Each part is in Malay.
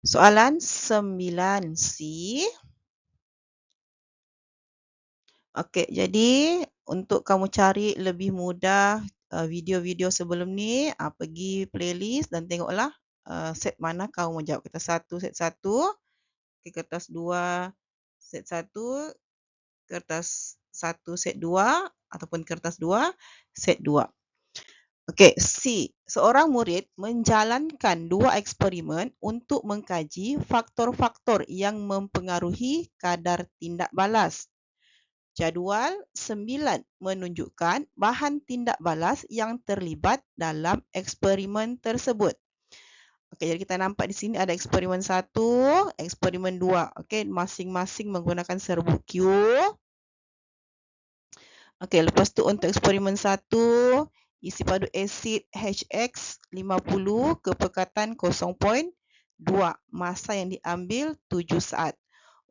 Soalan 9C. Okey, jadi untuk kamu cari lebih mudah video-video sebelum ni, pergi playlist dan tengoklah set mana kamu mau jawab. Kertas 1, set 1, kertas 2, set 1, kertas 1, set 2 ataupun kertas 2, set 2. Okey, C. Seorang murid menjalankan 2 eksperimen untuk mengkaji faktor-faktor yang mempengaruhi kadar tindak balas. Jadual 9 menunjukkan bahan tindak balas yang terlibat dalam eksperimen tersebut. Okey, jadi kita nampak di sini ada eksperimen 1, eksperimen 2. Okey, masing-masing menggunakan serbuk Q. Okey, lepas tu untuk eksperimen 1, isi padu asid HX 50 kepekatan 0.2. Masa yang diambil 7 saat.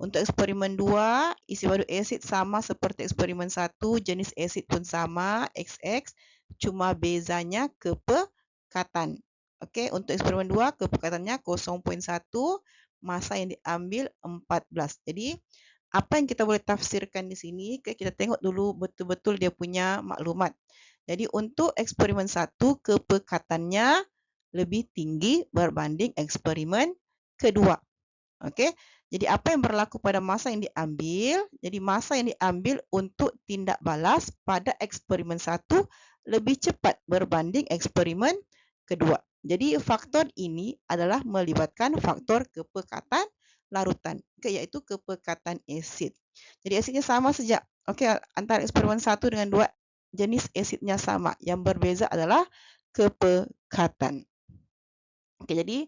Untuk eksperimen 2, isi padu asid sama seperti eksperimen 1, jenis asid pun sama, XX, cuma bezanya kepekatan. Okey, untuk eksperimen 2, kepekatannya 0.1, masa yang diambil 14. Jadi, apa yang kita boleh tafsirkan di sini, kita tengok dulu betul-betul dia punya maklumat. Jadi untuk eksperimen 1, kepekatannya lebih tinggi berbanding eksperimen kedua. Okey. Jadi apa yang berlaku pada masa yang diambil? Jadi masa yang diambil untuk tindak balas pada eksperimen 1 lebih cepat berbanding eksperimen kedua. Jadi faktor ini adalah melibatkan faktor kepekatan larutan, iaitu kepekatan asid. Jadi asidnya sama saja. Okey, antara eksperimen 1 dengan 2 jenis asidnya sama. Yang berbeza adalah kepekatan. Okey, jadi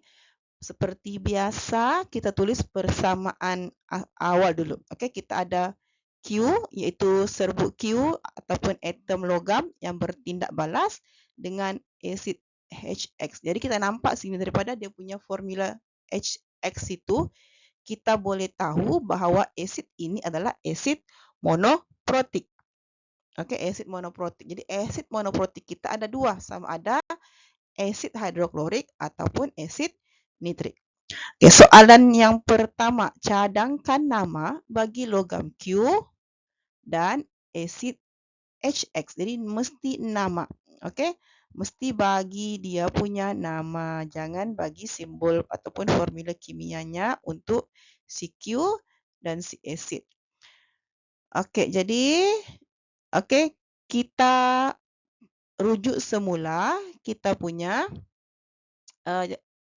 seperti biasa kita tulis persamaan awal dulu. Okey, kita ada Q iaitu serbuk Q ataupun atom logam yang bertindak balas dengan asid HX. Jadi kita nampak sini daripada dia punya formula HX itu, kita boleh tahu bahawa asid ini adalah asid monoprotik. Okey, asid monoprotik. Jadi asid monoprotik kita ada dua, sama ada asid hidroklorik ataupun asid nitrik. Okay, soalan yang pertama, cadangkan nama bagi logam Q dan asid HX. Jadi mesti nama. Okey, mesti bagi dia punya nama. Jangan bagi simbol ataupun formula kimianya untuk si Q dan si asid. Okey, jadi kita rujuk semula kita punya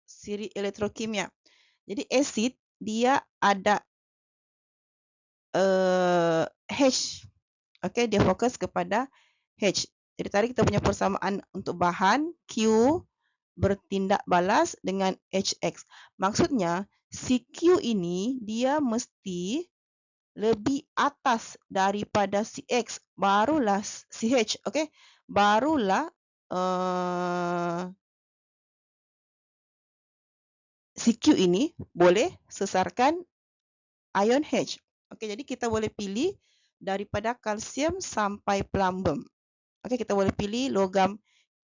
siri elektrokimia. Jadi asid dia ada H. Okey, dia fokus kepada H. Jadi tadi kita punya persamaan untuk bahan Q bertindak balas dengan HX. Maksudnya si Q ini dia mesti lebih atas daripada si X, barulah si H. Okey, barulah si Q ini boleh sesarkan ion H. Okey, jadi kita boleh pilih daripada kalsium sampai plumbum. Okey, kita boleh pilih logam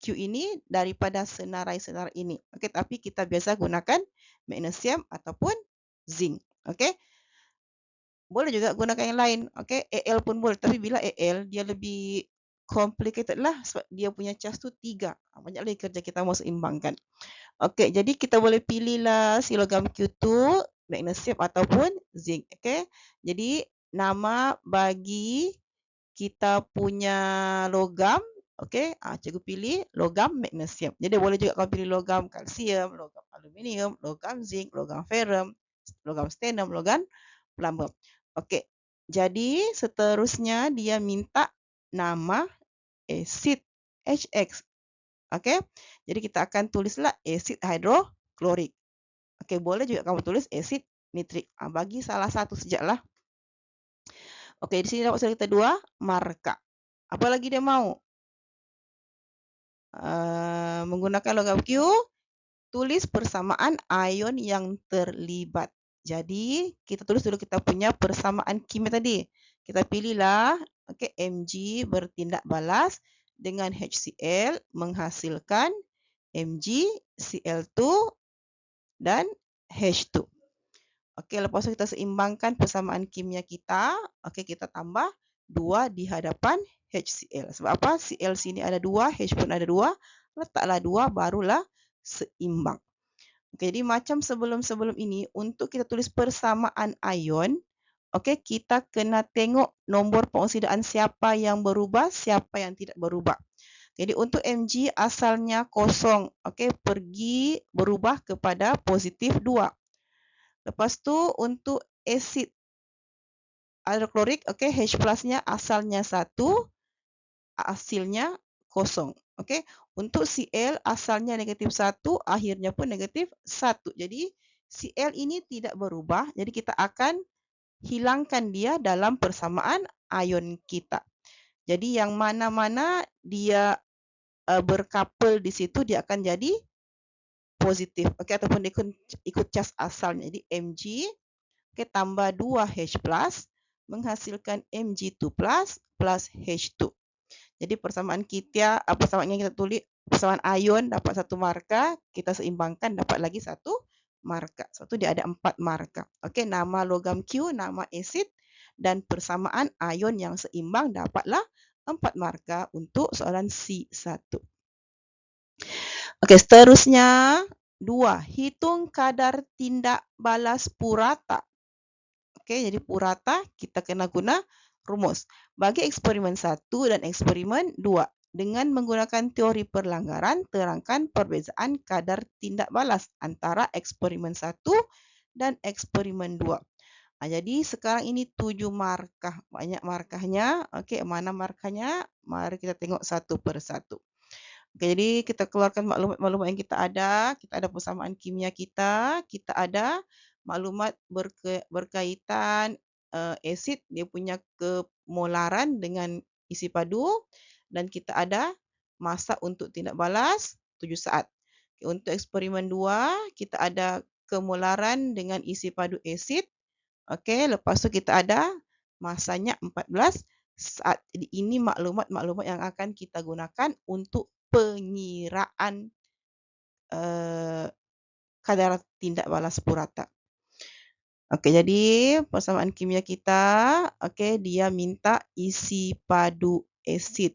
Q ini daripada senarai-senarai ini. Okey, tapi kita biasa gunakan magnesium ataupun zinc. Okey. Boleh juga gunakan yang lain. Okey, Al pun boleh, tapi bila Al dia lebih complicated lah sebab dia punya charge tu 3. Banyak lagi kerja kita mau seimbangkan. Okey, jadi kita boleh pilihlah si logam Q2, magnesium ataupun zinc. Okey. Jadi nama bagi kita punya logam, okey, cikgu pilih logam magnesium. Jadi boleh juga kau pilih logam kalsium, logam aluminium, logam zinc, logam ferrum, logam stannum, logam plumbum. Okey. Jadi seterusnya dia minta nama asid HX. Okey. Jadi kita akan tulislah asid hidroklorik. Okey, boleh juga kamu tulis asid nitrik. Bagi salah satu sajalah. Okey, di sini dapat soal kita 2, markah. Apa lagi dia mau? Menggunakan logam Q, tulis persamaan ion yang terlibat. Jadi, kita tulis dulu kita punya persamaan kimia tadi. Kita pilihlah, okey, Mg bertindak balas dengan HCl menghasilkan MgCl2 dan H2. Okey, lepas tu kita seimbangkan persamaan kimia kita. Okey, kita tambah 2 di hadapan HCl. Sebab apa? Cl sini ada 2, H pun ada 2. Letaklah 2 barulah seimbang. Okey, jadi macam sebelum-sebelum ini, untuk kita tulis persamaan ion, okey, kita kena tengok nombor pengoksidaan siapa yang berubah, siapa yang tidak berubah. Jadi untuk Mg asalnya kosong, okey, pergi berubah kepada positif 2. Lepas tu untuk asid hidroklorik, okey, H plusnya asalnya 1, hasilnya kosong. Okey, untuk Cl asalnya negatif 1, akhirnya pun negatif 1. Jadi Cl ini tidak berubah, jadi kita akan hilangkan dia dalam persamaan ion kita. Jadi yang mana-mana dia berkapel di situ, dia akan jadi positif. Okey, ataupun ikut cas asalnya. Jadi Mg, okey, tambah 2H plus menghasilkan Mg2 plus H2. Jadi persamaan persamaan yang kita tulis, persamaan ion dapat 1 markah, kita seimbangkan dapat lagi 1 markah. Sebab tu dia ada 4 markah. Okey, nama logam Q, nama asid dan persamaan ion yang seimbang dapatlah 4 markah untuk soalan C1. Okey, seterusnya 2. Hitung kadar tindak balas purata. Okey, jadi purata kita kena guna rumus. Bagi eksperimen 1 dan eksperimen 2, dengan menggunakan teori perlanggaran, terangkan perbezaan kadar tindak balas antara eksperimen 1 dan eksperimen 2. Jadi sekarang ini 7 markah, banyak markahnya. Okey, mana markahnya? Mari kita tengok satu persatu. Okey, jadi kita keluarkan maklumat-maklumat yang kita ada. Kita ada persamaan kimia kita ada maklumat berkaitan asid, dia punya kemolaran dengan isi padu, dan kita ada masa untuk tindak balas 7 saat. Okay, untuk eksperimen 2, kita ada kemolaran dengan isi padu asid. Okey, lepas tu kita ada masanya 14 saat. Jadi ini maklumat-maklumat yang akan kita gunakan untuk pengiraan kadar tindak balas purata. Okey, jadi persamaan kimia kita, okey, dia minta isi padu asid.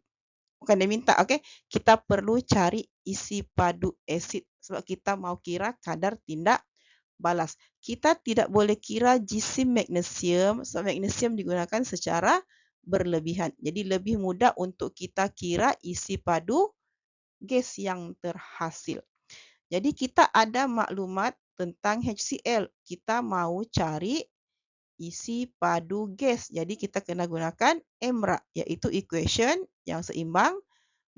Bukan dia minta, okey, kita perlu cari isi padu asid sebab kita mau kira kadar tindak balas. Kita tidak boleh kira jisim magnesium sebab magnesium digunakan secara berlebihan. Jadi lebih mudah untuk kita kira isi padu gas yang terhasil. Jadi kita ada maklumat tentang HCl. Kita mau cari isi padu gas. Jadi kita kena gunakan EMRA, iaitu equation yang seimbang,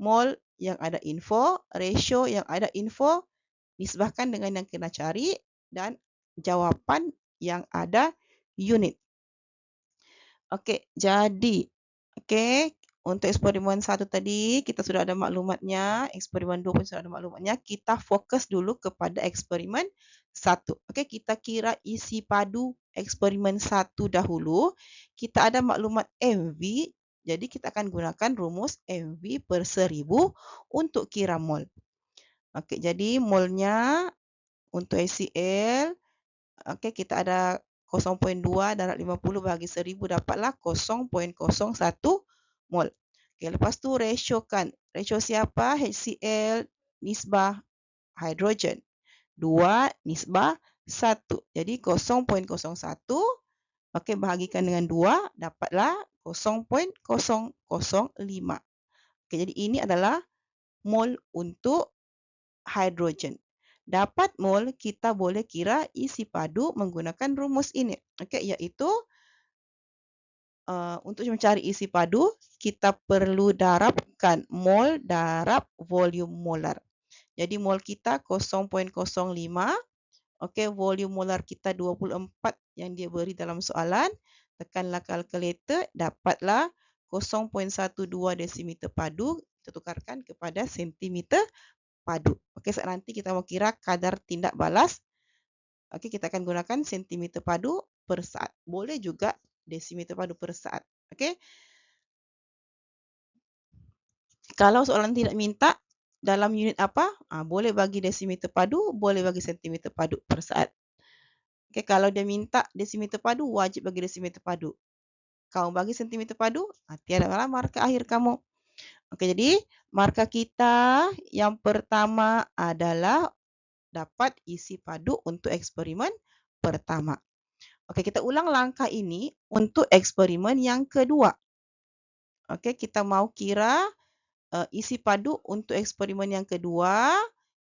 mol yang ada info, ratio yang ada info, nisbahkan dengan yang kena cari, dan jawapan yang ada unit. Okey, jadi untuk eksperimen 1 tadi kita sudah ada maklumatnya, eksperimen 2 pun sudah ada maklumatnya. Kita fokus dulu kepada eksperimen 1. Okey, kita kira isi padu eksperimen 1 dahulu. Kita ada maklumat MV, jadi kita akan gunakan rumus MV per 1000 untuk kira mol. Okey, jadi molnya untuk HCl, okey, kita ada 0.2 darab 50 bagi 1000 dapatlah 0.01 mol. Okey, lepas tu ratiokan. Ratio siapa? HCl nisbah hidrogen. 2 nisbah 1. Jadi 0.01, okey, bahagikan dengan 2 dapatlah 0.005. Okey, jadi ini adalah mol untuk hidrogen. Dapat mol, kita boleh kira isi padu menggunakan rumus ini. Okey, iaitu untuk mencari isi padu, kita perlu darabkan mol darab volume molar. Jadi mol kita 0.05. Okey, volume molar kita 24 yang dia beri dalam soalan. Tekanlah kalkulator, dapatlah 0.12 desimeter padu. Kita tukarkan kepada sentimeter padu. Okey, nanti kita mau kira kadar tindak balas. Okey, kita akan gunakan sentimeter padu per saat. Boleh juga desimeter padu per saat. Okey. Kalau soalan tidak minta dalam unit apa, boleh bagi desimeter padu, boleh bagi sentimeter padu per saat. Okey, kalau dia minta desimeter padu, wajib bagi desimeter padu. Kamu bagi sentimeter padu, tiadalah markah akhir kamu. Okey, jadi markah kita yang pertama adalah dapat isi padu untuk eksperimen pertama. Okey, kita ulang langkah ini untuk eksperimen yang kedua. Okey, kita mau kira isi padu untuk eksperimen yang kedua.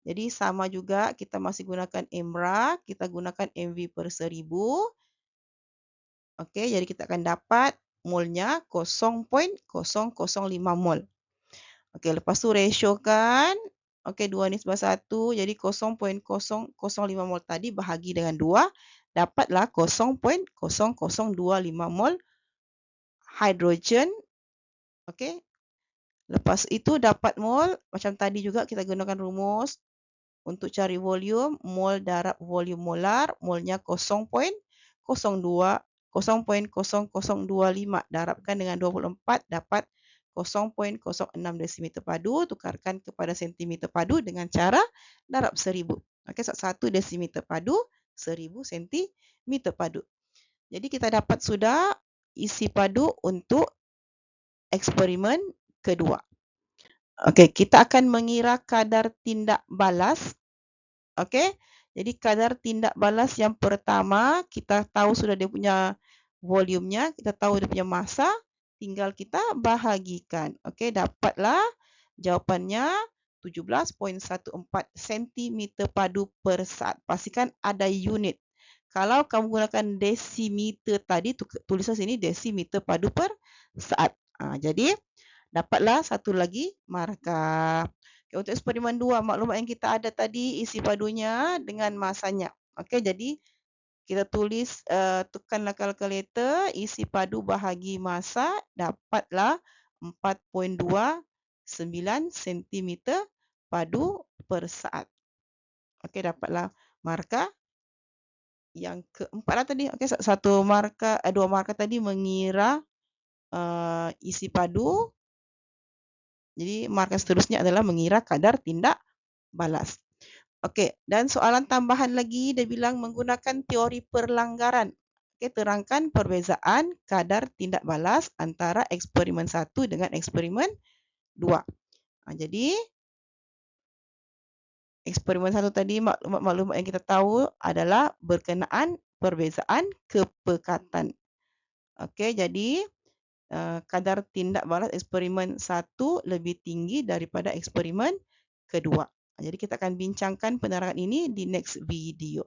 Jadi sama juga kita masih gunakan MRA, kita gunakan MV per 1000. Okey, jadi kita akan dapat molnya 0.005 mol. Okey, lepas tu rasiokan. Okey, 2:1. Jadi 0.005 mol tadi bahagi dengan 2. Dapatlah 0.0025 mol hidrogen. Okey. Lepas itu dapat mol. Macam tadi juga kita gunakan rumus. Untuk cari volume, mol darab volume molar. Molnya 0.0025 darabkan dengan 24 dapat 0.06 desimeter padu. Tukarkan kepada sentimeter padu dengan cara darab 1000. Okey, 1 desimeter padu 1000 sentimeter padu. Jadi kita dapat sudah isi padu untuk eksperimen kedua. Okey, kita akan mengira kadar tindak balas. Okey. Jadi kadar tindak balas yang pertama, kita tahu sudah dia punya volumenya, kita tahu dia punya massa, tinggal kita bahagikan. Okey, dapatlah jawapannya 17.14 cm padu per saat. Pastikan ada unit. Kalau kamu gunakan desimeter tadi, tulislah sini desimeter padu per saat. Jadi dapatlah satu lagi markah. Okay, untuk eksperimen 2, maklumat yang kita ada tadi isi padunya dengan masanya. Okey, jadi kita tulis, tekanlah kalkulator, isi padu bahagi massa, dapatlah 4.29 cm padu per saat. Okey, dapatlah markah yang keempat tadi. Okey, dua markah tadi mengira isi padu. Jadi markah seterusnya adalah mengira kadar tindak balas. Okey, dan soalan tambahan lagi dia bilang menggunakan teori perlanggaran. Okey, terangkan perbezaan kadar tindak balas antara eksperimen 1 dengan eksperimen 2. Jadi eksperimen 1 tadi maklumat yang kita tahu adalah berkenaan perbezaan kepekatan. Okey, jadi kadar tindak balas eksperimen 1 lebih tinggi daripada eksperimen kedua. Jadi kita akan bincangkan penerangan ini di next video.